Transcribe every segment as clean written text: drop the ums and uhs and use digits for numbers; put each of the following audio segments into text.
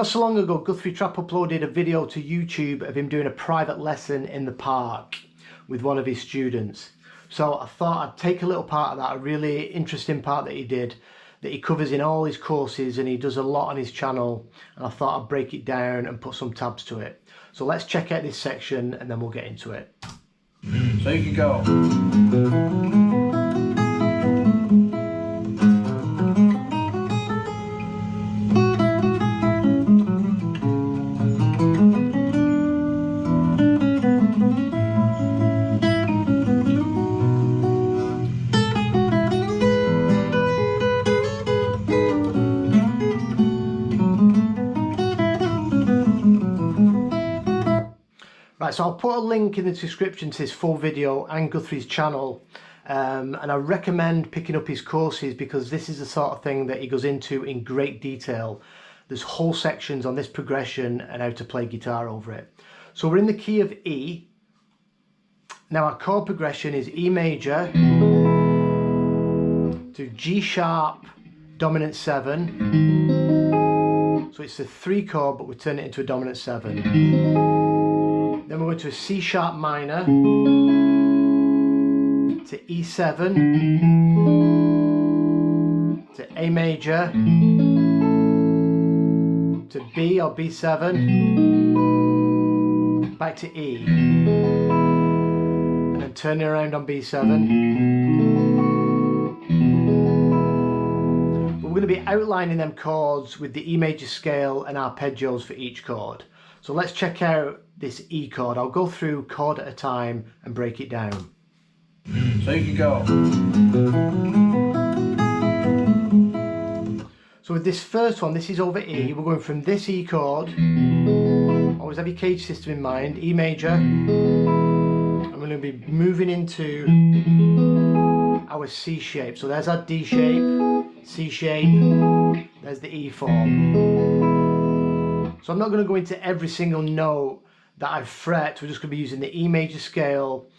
Not so long ago, Guthrie Trapp uploaded a video to YouTube of him doing a private lesson in the park with one of his students. So I thought I'd take a little part of that, a really interesting part that he did, that he covers in all his courses, and he does a lot on his channel, and I thought I'd break it down and put some tabs to it. So let's check out this section and then we'll get into it. So you can go. Right, so I'll put a link in the description to this full video and Guthrie's channel, and I recommend picking up his courses because this is the sort of thing that he goes into in great detail. There's whole sections on this progression and how to play guitar over it. So we're in the key of E. Now our chord progression is E major to G sharp dominant 7. So it's a 3 chord, but we turn it into a dominant 7. Then we're going to a C sharp minor to E7 to A major to B or B7 back to E, and then turning around on B7. But we're going to be outlining them chords with the E major scale and arpeggios for each chord. So let's check out this E chord. I'll go through chord at a time and break it down. So you can go. So with this first one, this is over E. We're going from this E chord. Always have your cage system in mind. E major. And we're going to be moving into our C shape. So there's our D shape, C shape, there's the E form. So I'm not going to go into every single note that I've fret. We're just going to be using the E major scale,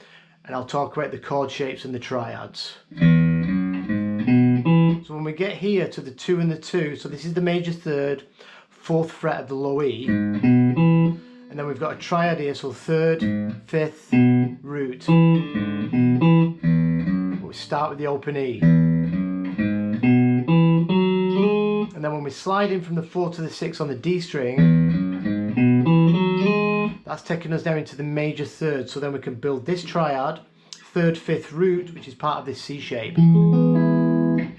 and I'll talk about the chord shapes and the triads. So when we get here to the 2 and the 2, so this is the major third, 4th fret of the low E, and then we've got a triad here, so 3rd, 5th, root. We start with the open E. And then when we slide in from the 4 to the 6 on the D string, that's taking us down into the major third. So then we can build this triad, 3rd, 5th root, which is part of this C shape. And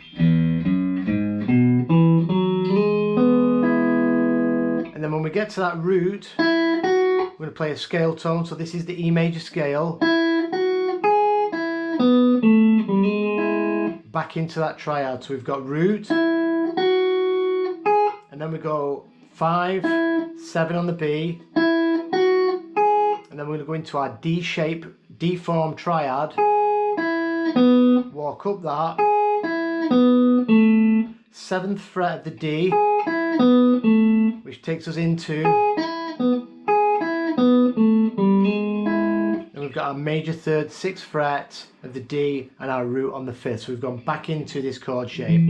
then when we get to that root, we're going to play a scale tone. So this is the E major scale. Back into that triad. So we've got root. And then we go 5, 7 on the B, and then we're going to go into our D shape, D form triad, walk up that, 7th fret of the D, which takes us into, and we've got our major third, 6th fret of the D, and our root on the 5th, so we've gone back into this chord shape.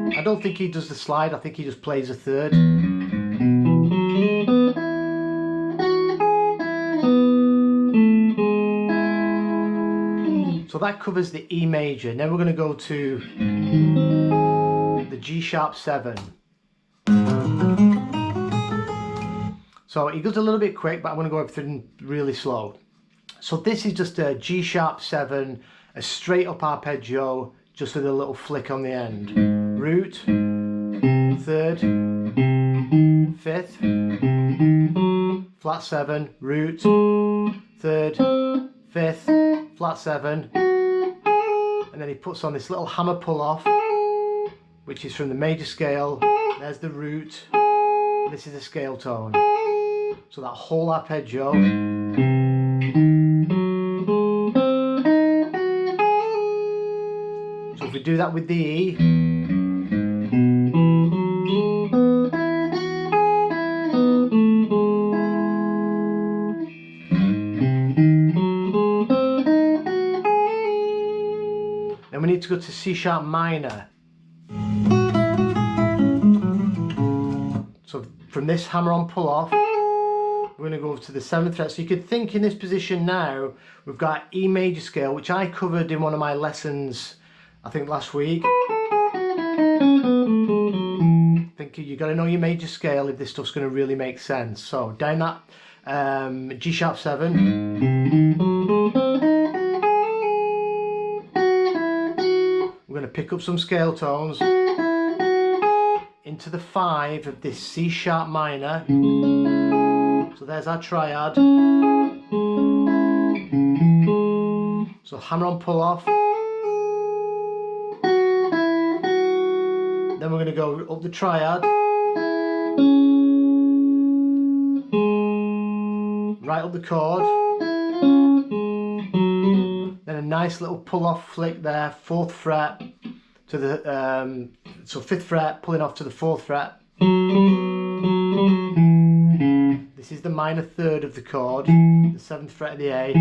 I don't think he does the slide, I think he just plays a third. So that covers the E major. Now we're going to go to the G sharp 7. So he goes a little bit quick, but I'm going to go everything really slow. So this is just a G sharp 7, a straight up arpeggio, just with a little flick on the end. Root, 3rd, 5th, flat 7, root, 3rd, 5th, flat 7, and then he puts on this little hammer pull off, which is from the major scale. There's the root, this is a scale tone. So that whole arpeggio. So if we do that with the E, to go to C sharp minor. So from this hammer on pull off, we're going to go over to the 7th fret. So you could think in this position now, we've got E major scale, which I covered in one of my lessons, I think last week. I think you got to know your major scale if this stuff's going to really make sense. So down that G sharp 7. We're going to pick up some scale tones into the 5 of this C sharp minor. So there's our triad. So hammer on pull off. Then we're going to go up the triad. Right up the chord. Then a nice little pull off flick there, 4th fret to the so 5th fret, pulling off to the 4th fret. This is the minor 3rd of the chord, the 7th fret of the A,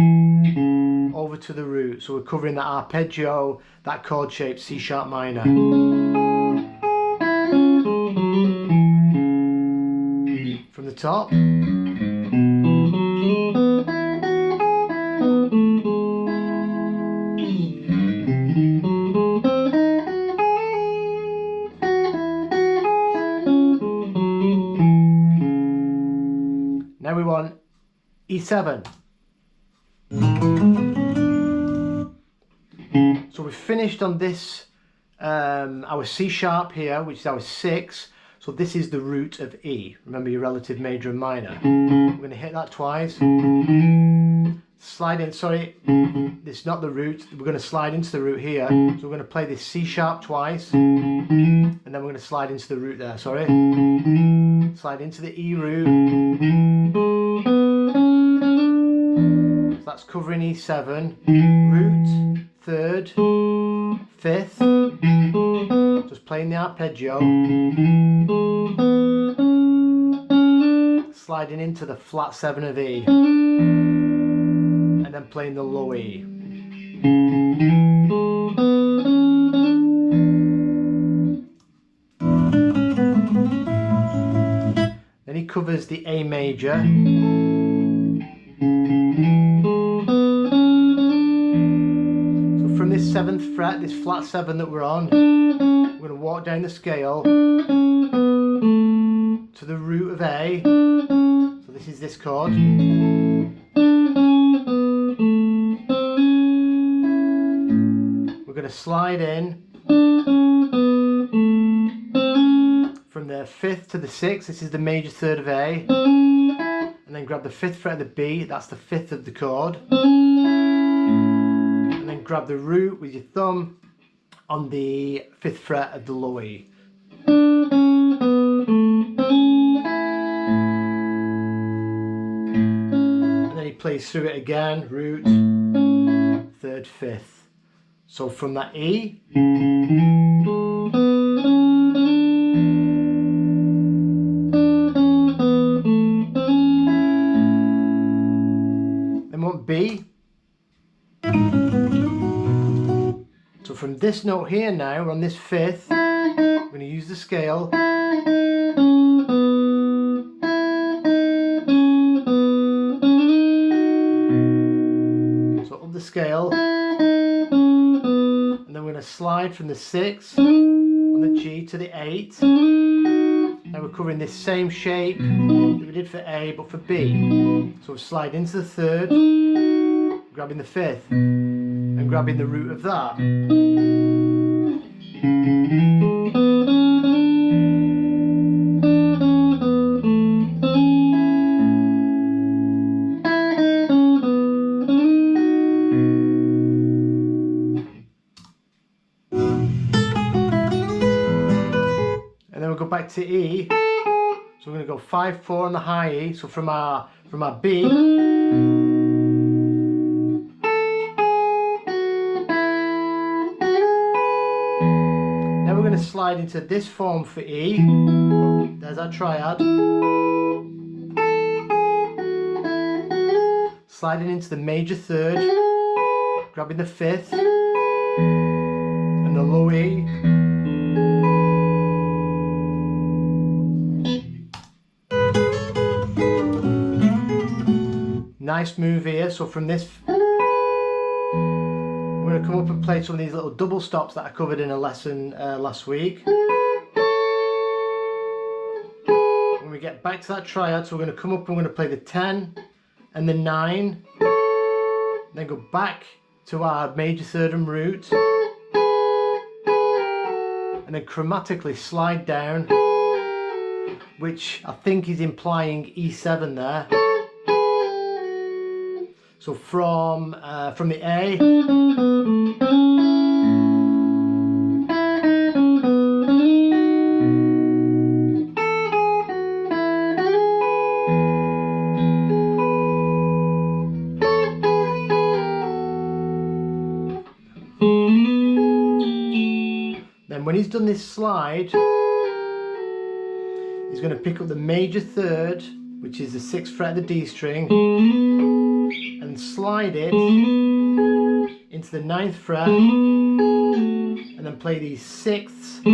over to the root. So we're covering that arpeggio, that chord shape, C sharp minor. From the top. Now we want E7. So we've finished on this, our C sharp here, which is our 6. So this is the root of E. Remember your relative major and minor. We're going to hit that twice. Slide in, sorry, this is not the root. We're going to slide into the root here. So we're going to play this C sharp twice. And then we're going to slide into the root there, sorry. Slide into the E root. So that's covering E7. Root, 3rd, 5th. Just playing the arpeggio. Sliding into the flat 7 of E. And then playing the low E. Then he covers the A major. So from this 7th fret, this flat 7 that we're on, we're going to walk down the scale to the root of A. So this is this chord. We're going to slide in from the 5th to the 6th. This is the major 3rd of A. And then grab the 5th fret of the B. That's the 5th of the chord. And then grab the root with your thumb on the 5th fret of the low E. And then he plays through it again, root, 3rd, 5th. So from that E, then we want B. So from this note here now, we're on this 5th, we're going to use the scale. So up the scale. And then we're going to slide from the 6 on the G to the 8. Now we're covering this same shape that we did for A but for B. So we slide into the 3rd, grabbing the 5th and grabbing the root of that. And then we'll go back to E. So we're going to go 5-4 on the high E. So from our B, then we're going to slide into this form for E. There's our triad. Sliding into the major 3rd, grabbing the 5th nice move here. So from this, we're going to come up and play some of these little double stops that I covered in a lesson last week. When we get back to that triad, so we're going to come up and we're going to play the 10 and the 9, then go back to our major third and root, and then chromatically slide down, which I think is implying E7 there. So from the A, then when he's done this slide, he's going to pick up the major third, which is the 6th fret of the D string, and slide it into the 9th fret, and then play these 6ths,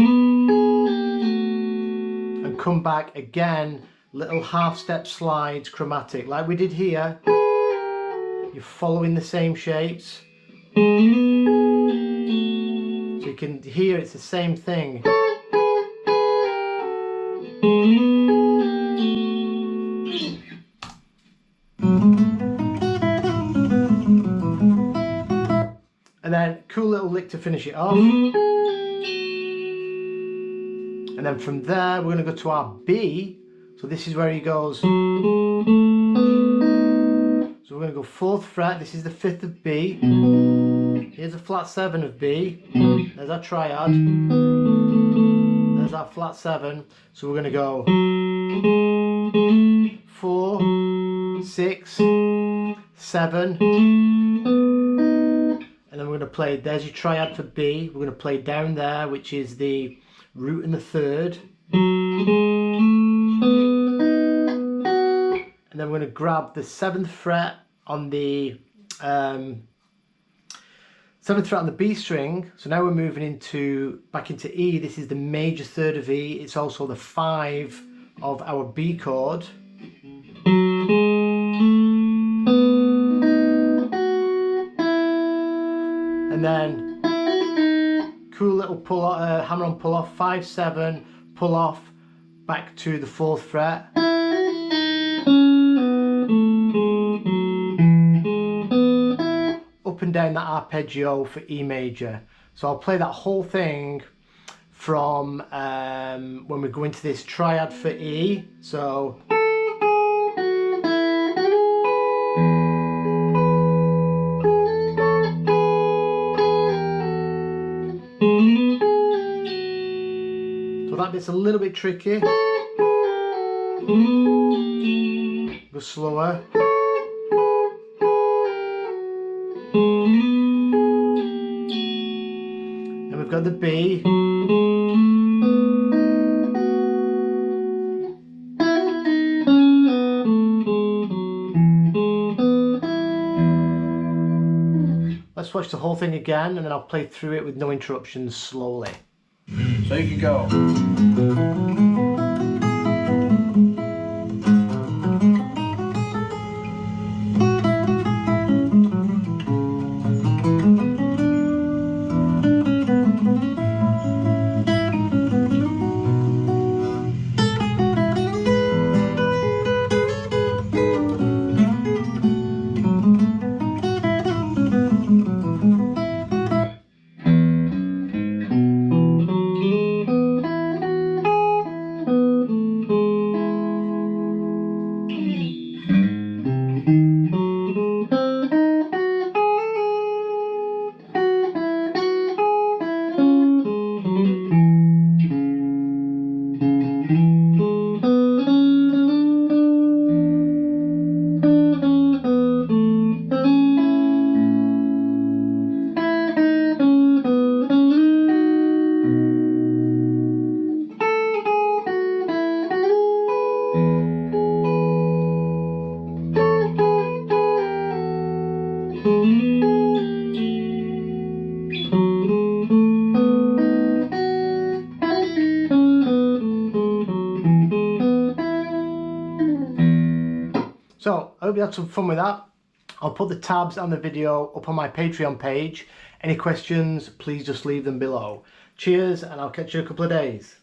and come back again, little half step slides, chromatic, like we did here. You're following the same shapes. So you can hear it's the same thing. And then cool little lick to finish it off. And then from there we're going to go to our B. So this is where he goes. So we're going to go 4th fret. This is the 5th of B. Here's a flat 7 of B. There's our triad. There's our flat 7. So we're going to go 4, 6, 7. And then we're going to play, there's your triad for B. We're going to play down there, which is the root and the 3rd. And then we're going to grab the 7th fret on the 7th fret on the B string. So now we're moving back into E. This is the major third of E. It's also the 5 of our B chord. And then cool little pull hammer on pull off, 5, 7, pull off back to the 4th fret. Up and down that arpeggio for E major. So I'll play that whole thing from when we go into this triad for E. So that bit's a little bit tricky. Go slower. Then we've got the B. Let's watch the whole thing again, and then I'll play through it with no interruptions slowly. So you can go. So I hope you had some fun with that. I'll put the tabs on the video up on my Patreon page. Any questions, please just leave them below. Cheers, and I'll catch you in a couple of days.